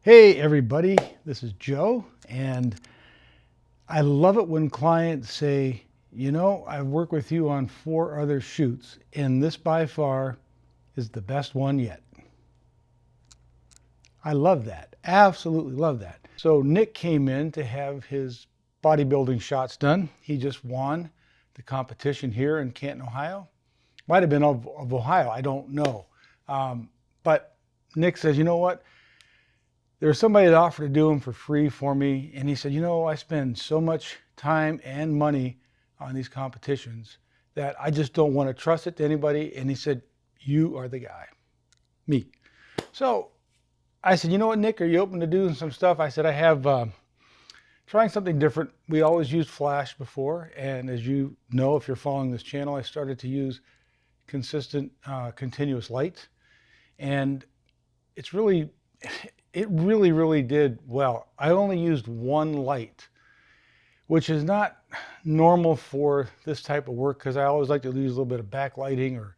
Hey everybody, this is Joe, and I love it when clients say, I've worked with you on 4 other shoots, and this by far is the best one yet. I love that. Absolutely love that. So Nick came in to have his bodybuilding shots done. He just won the competition here in Canton, Ohio. Might have been of Ohio, I don't know. But Nick says, you know what? There was somebody that offered to do them for free for me, and he said, I spend so much time and money on these competitions that I just don't want to trust it to anybody. And he said, you are the guy, me. So I said, you know what, Nick, are you open to doing some stuff? I said, I have trying something different. We always used flash before, and as you know, if you're following this channel, I started to use consistent, continuous light, and it's really, it really did well. I only used one light, which is not normal for this type of work because I always like to use a little bit of backlighting or,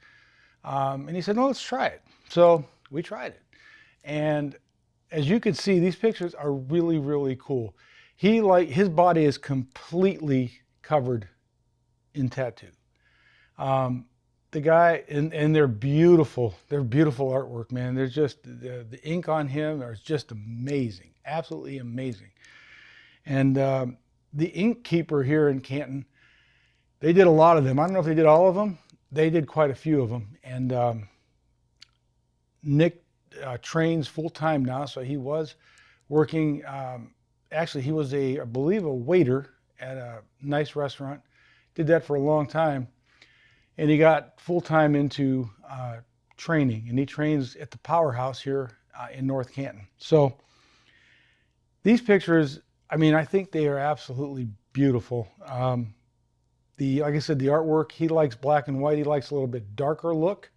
and he said, no, let's try it. So we tried it. And as you can see, these pictures are really cool. His body is completely covered in tattoo. The guy, and they're beautiful artwork, man. They're just, the ink on him is just amazing, absolutely amazing. And the ink keeper here in Canton, they did a lot of them. I don't know if they did all of them. They did quite a few of them. And Nick trains full-time now, so he was working, actually he was I believe a waiter at a nice restaurant. Did that for a long time. And he got full-time into training, and he trains at the Powerhouse here in North Canton. So these pictures, I mean, I think they are absolutely beautiful. Like I said, the artwork, he likes black and white. He likes a little bit darker look.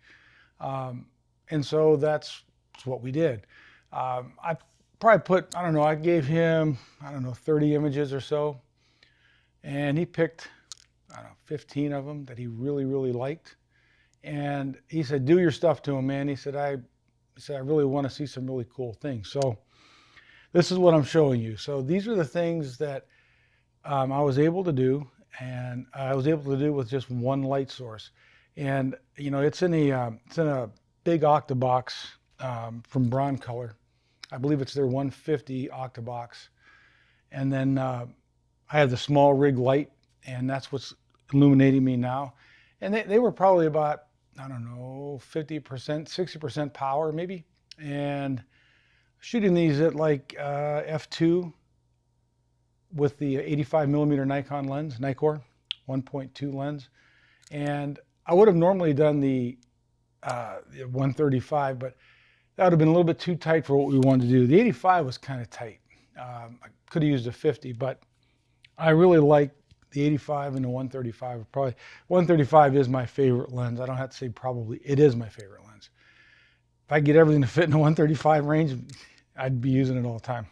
And so that's what we did. I probably put, I don't know, I gave him, 30 images or so. And he picked, 15 of them that he really liked. And he said, do your stuff to him, man. He said, I really want to see some really cool things. So this is what I'm showing you. So these are the things that I was able to do, and I was able to do with just one light source. And it's in a big Octabox from Broncolor. I believe it's their 150 Octabox. And then I have the small rig light, and that's what's illuminating me now. And they were probably about, 50%, 60% power maybe. And shooting these at like f2 with the 85 millimeter Nikon lens, Nikkor 1.2 lens. And I would have normally done the 135, but that would have been a little bit too tight for what we wanted to do. The 85 was kind of tight. I could have used a 50, but I really like the 85 and the 135. Probably 135 is my favorite lens. I don't have to say probably, it is my favorite lens. If I get everything to fit in the 135 range, I'd be using it all the time.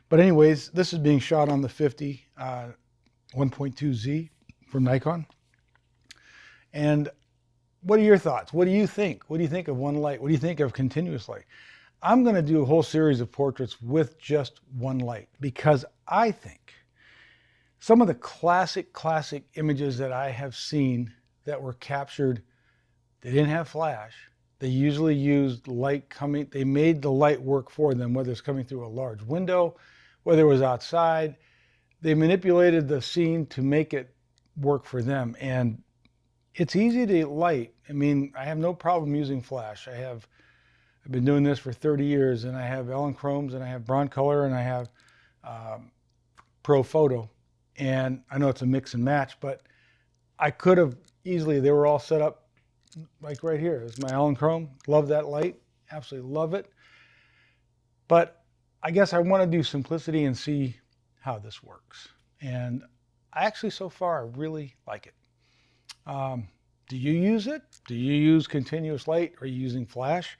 But anyways, this is being shot on the 50 1.2Z from Nikon. And what are your thoughts? What do you think? What do you think of one light? What do you think of continuous light? I'm going to do a whole series of portraits with just one light because I think some of the classic images that I have seen that were captured, they didn't have flash. They usually used light coming, they made the light work for them, whether it's coming through a large window, whether it was outside. They manipulated the scene to make it work for them. And it's easy to light. I mean, I have no problem using flash. I've been doing this for 30 years, and I have Elinchromes, and I have Broncolor, and I have Profoto. And I know it's a mix and match, but I could have easily, they were all set up like right here. It's my Elinchrome. Love that light. Absolutely love it. But I guess I want to do simplicity and see how this works. And I actually, so far, I really like it. Do you use it? Do you use continuous light? Are you using flash?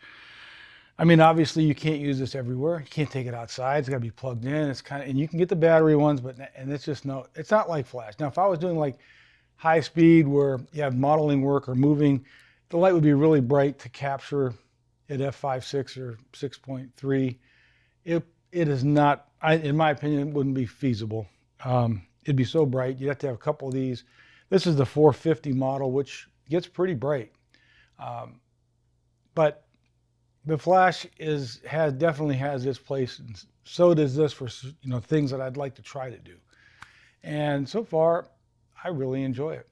I mean, obviously you can't use this everywhere. You can't take it outside. It's got to be plugged in. It's kind of, and you can get the battery ones, but, and it's just no, it's not like flash. Now, if I was doing like high speed where you have modeling work or moving, the light would be really bright to capture at f5.6 or 6.3. It is not, in my opinion, it wouldn't be feasible. It'd be so bright. You'd have to have a couple of these. This is the 450 model, which gets pretty bright. But the flash definitely has its place, and so does this for things that I'd like to try to do. And so far, I really enjoy it.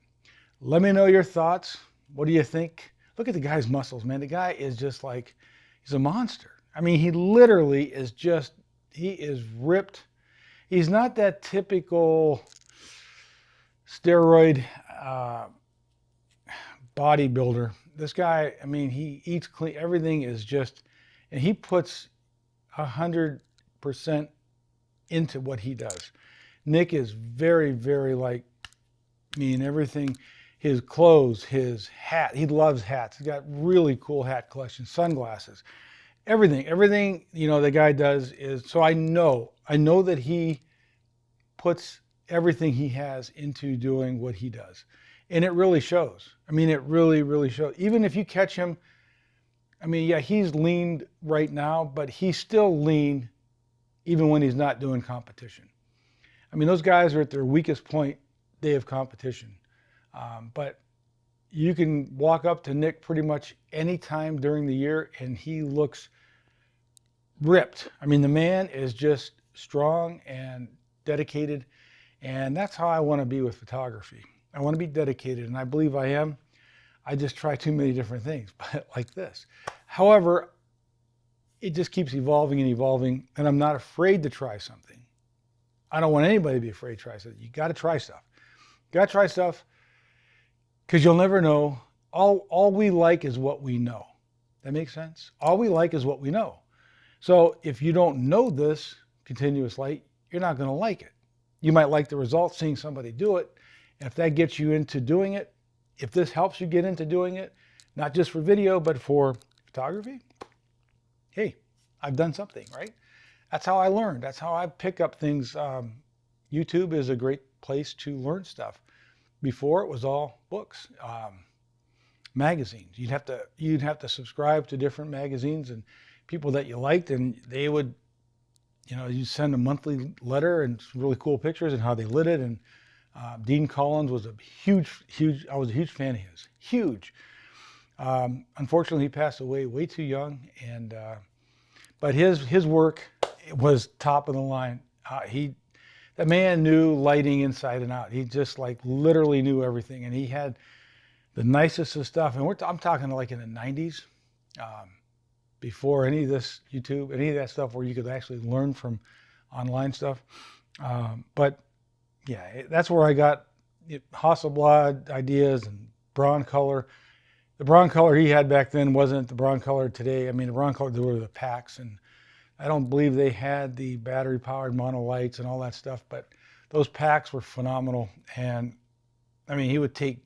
Let me know your thoughts. What do you think? Look at the guy's muscles, man. The guy is just like, he's a monster. I mean, he literally is just, he is ripped. He's not that typical steroid bodybuilder. This guy, I mean, he eats clean. Everything is just, and he puts 100% into what he does. Nick is very, very like me in everything. His clothes, his hat. He loves hats. He's got really cool hat collection, sunglasses, everything. Everything, the guy does is, so I know that he puts everything he has into doing what he does. And it really shows. I mean, it really, really shows. Even if you catch him, I mean, yeah, he's leaned right now, but he's still lean even when he's not doing competition. I mean, those guys are at their weakest point day of competition. But you can walk up to Nick pretty much any time during the year and he looks ripped. I mean, the man is just strong and dedicated. And that's how I want to be with photography. I want to be dedicated, and I believe I am. I just try too many different things, but like this. However, it just keeps evolving and evolving, and I'm not afraid to try something. I don't want anybody to be afraid to try something. You got to try stuff. You got to try stuff because you'll never know. All we like is what we know. That makes sense? All we like is what we know. So if you don't know this continuous light, you're not going to like it. You might like the results, seeing somebody do it. And if that gets you into doing it, if this helps you get into doing it, not just for video, but for photography, hey, I've done something, right? That's how I learned. That's how I pick up things. YouTube is a great place to learn stuff. Before it was all books, magazines. You'd have to subscribe to different magazines and people that you liked, and they would, you send a monthly letter and some really cool pictures and how they lit it. And Dean Collins was I was a huge fan of his. Huge. Unfortunately, he passed away way too young, and but his work was top of the line. That man knew lighting inside and out. He just like literally knew everything, and he had the nicest of stuff. And I'm talking like in the 90s, before any of this YouTube, any of that stuff where you could actually learn from online stuff. But yeah, that's where I got Hasselblad ideas and Broncolor. The Broncolor he had back then wasn't the Broncolor today. I mean, the Broncolor, there were the packs, and I don't believe they had the battery-powered mono lights and all that stuff, but those packs were phenomenal. And I mean, he would take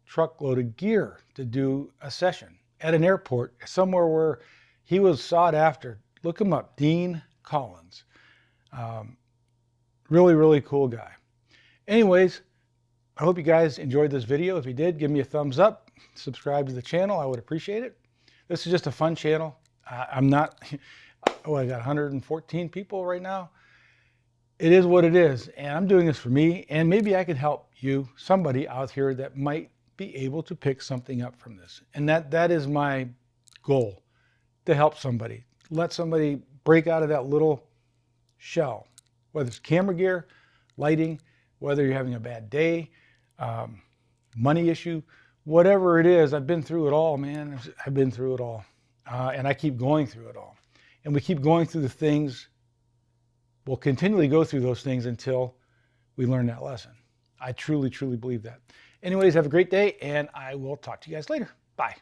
truckload of gear to do a session at an airport, somewhere where he was sought after. Look him up, Dean Collins. Really, really cool guy. Anyways, I hope you guys enjoyed this video. If you did, give me a thumbs up. Subscribe to the channel. I would appreciate it. This is just a fun channel. I'm not, I got 114 people right now. It is what it is. And I'm doing this for me. And maybe I could help you, somebody out here that might be able to pick something up from this. And that is my goal, to help somebody. Let somebody break out of that little shell. Whether it's camera gear, lighting, whether you're having a bad day, money issue, whatever it is, I've been through it all, man. I've been through it all. And I keep going through it all. And we keep going through the things. We'll continually go through those things until we learn that lesson. I truly, truly believe that. Anyways, have a great day, and I will talk to you guys later. Bye.